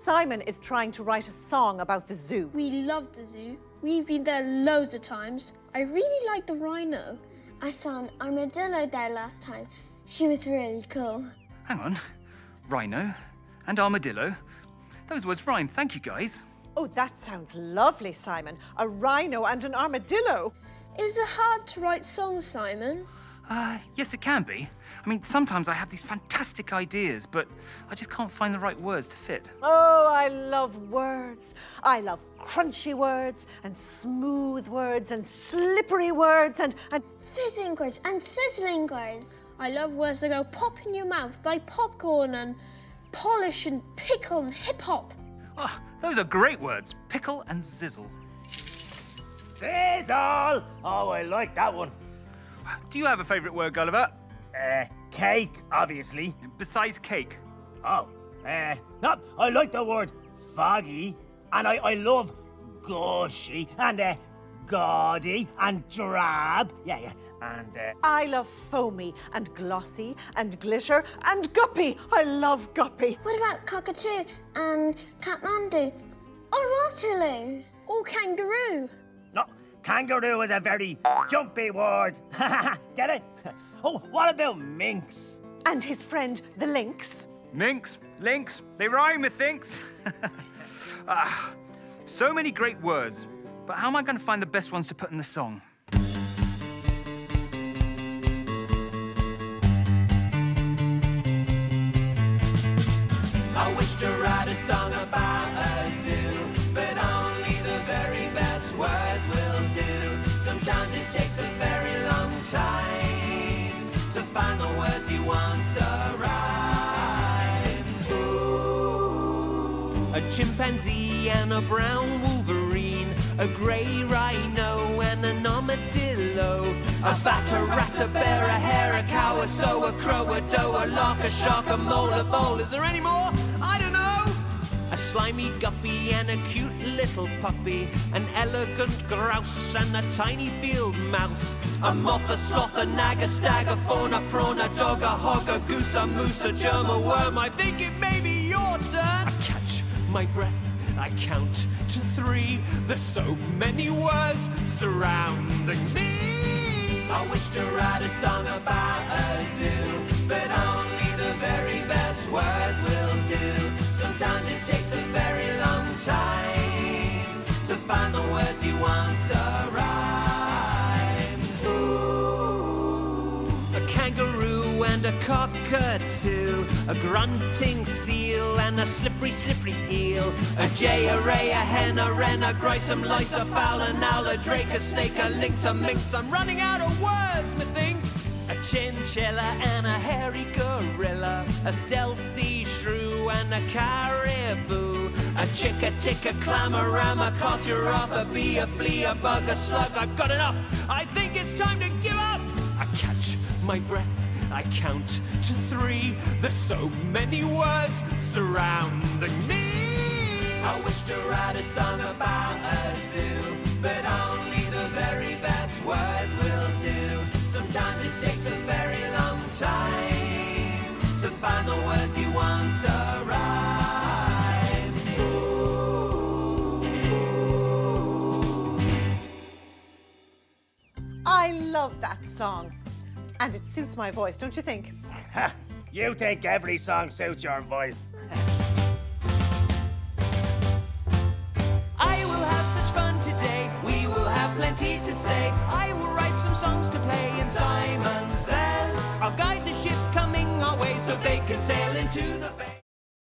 Simon is trying to write a song about the zoo. We love the zoo. We've been there loads of times. I really like the rhino. I saw an armadillo there last time. She was really cool. Hang on. Rhino and armadillo. Those words rhyme. Thank you, guys. Oh, that sounds lovely, Simon. A rhino and an armadillo. Is it hard to write songs, Simon? Yes, it can be. I mean, sometimes I have these fantastic ideas, but I just can't find the right words to fit. Oh, I love words. I love crunchy words and smooth words and slippery words and Fizzing words and sizzling words. I love words that go pop in your mouth, like popcorn and polish and pickle and hip-hop. Oh, those are great words. Pickle and sizzle. Sizzle! Oh, I like that one. Do you have a favourite word, Gulliver? Cake, obviously. Besides cake? Oh, no, I like the word foggy, and I love gushy, and gaudy, and drab. Yeah, and I love foamy and glossy and glitter and guppy. I love guppy. What about cockatoo and Kathmandu or Waterloo? Or kangaroo. no, kangaroo is a very jumpy word. Get it? Oh, what about minx? And his friend, the lynx. Minx, lynx, they rhyme, methinks. So many great words, but how am I going to find the best ones to put in the song? I wish to write a song about a zoo, but only the very best words will do. Sometimes it takes a very long time to find the words you want to rhyme. Ooh. A chimpanzee and a brown wolverine, a grey rhino and an armadillo, a bat, a rat, a bear, a hare, a cow, a sow, a crow, a doe, a lark, a shark, a mole, a vole. Is there any more? I don't know. A slimy guppy and a cute little puppy, an elegant grouse and a tiny field mouse, a moth, a sloth, a nag, a stag, a fawn, a prawn, a dog, a hog, a goose, a moose, a germ, a worm. I think it may be your turn. I catch my breath, I count to 3. There's so many words surrounding me. I wish to write a song about a zoo, but only the very best words will do. Sometimes it takes a very long time to find the words you want to rhyme. Ooh. A kangaroo and a cockatoo, a grunting seal and a slippery, slippery eel, a jay, a ray, a hen, a wren, a grouse, a lice, a fowl, an owl, a drake, a snake, a lynx, a minx. I'm running out of words, methinks. A chinchilla and a hairy gorilla, a stealthy shrew and a caribou, a chick, a tick, a clam, a ram, a cock, giraffe, a bee, a flea, a bug, a slug. I've got enough. I think it's time to give up. I catch my breath, I count to 3. There's so many words surrounding me. I wish to write a song about a zoo, but only the very best words will do. Sometimes it takes a very long time to find the words you want to rhyme. Ooh. I love that song. And it suits my voice, don't you think? Ha! You think every song suits your voice. I will have such fun today. We will have plenty to say. I will write some songs to play, and Simon says I'll guide the ships coming our way so they can sail into the bay.